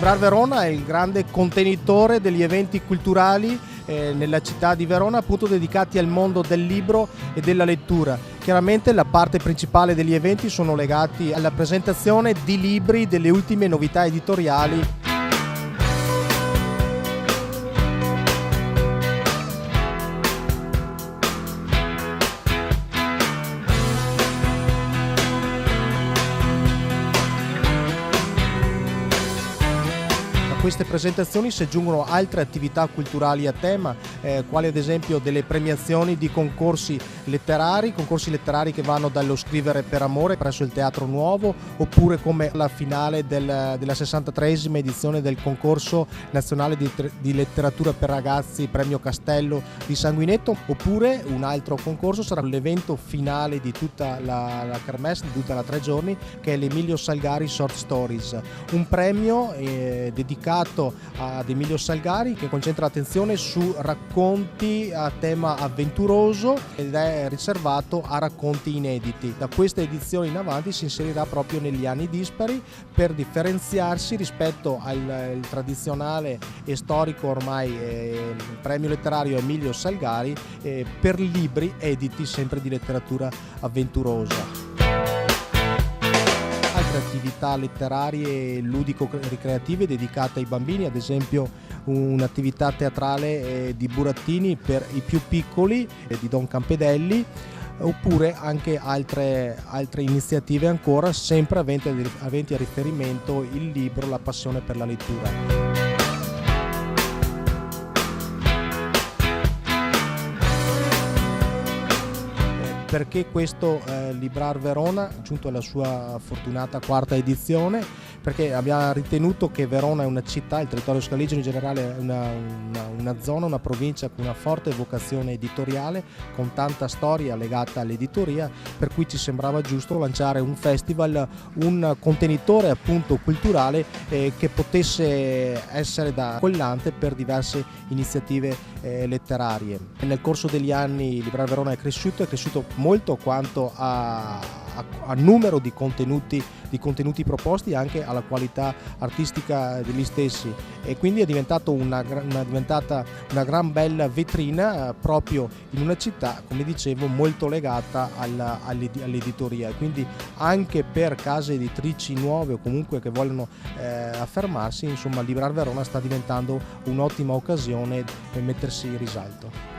Librar Verona è il grande contenitore degli eventi culturali nella città di Verona, appunto dedicati al mondo del libro e della lettura. Chiaramente la parte principale degli eventi sono legati alla presentazione di libri, delle ultime novità editoriali. A queste presentazioni si aggiungono altre attività culturali a tema, quali ad esempio delle premiazioni di concorsi letterari che vanno dallo Scrivere per Amore presso il Teatro Nuovo, oppure come la finale della 63esima edizione del concorso nazionale di letteratura per ragazzi Premio Castello di Sanguinetto, oppure un altro concorso sarà l'evento finale di tutta la kermesse, di tutta la 3 giorni, che è l'Emilio Salgari Short Stories, un premio dedicato ad Emilio Salgari che concentra l'attenzione su racconti a tema avventuroso ed è riservato a racconti inediti. Da questa edizione in avanti si inserirà proprio negli anni dispari per differenziarsi rispetto al tradizionale e storico ormai premio letterario Emilio Salgari per libri editi sempre di letteratura avventurosa. Altre attività letterarie e ludico-ricreative dedicate ai bambini, ad esempio un'attività teatrale di burattini per i più piccoli di Don Campedelli, oppure anche altre iniziative ancora, sempre aventi a riferimento il libro, la passione per la lettura. Perché questo Librar Verona, giunto alla sua fortunata 4ª edizione? Perché abbiamo ritenuto che Verona è una città, il territorio scaligeno in generale è una zona, una provincia con una forte vocazione editoriale, con tanta storia legata all'editoria, per cui ci sembrava giusto lanciare un festival, un contenitore appunto culturale che potesse essere da collante per diverse iniziative letterarie. Nel corso degli anni Librar Verona è cresciuto molto quanto a numero di contenuti proposti, anche alla qualità artistica degli stessi, e quindi è diventata una gran bella vetrina proprio in una città, come dicevo, molto legata all'editoria, quindi anche per case editrici nuove o comunque che vogliono affermarsi, insomma Librar Verona sta diventando un'ottima occasione per mettersi in risalto.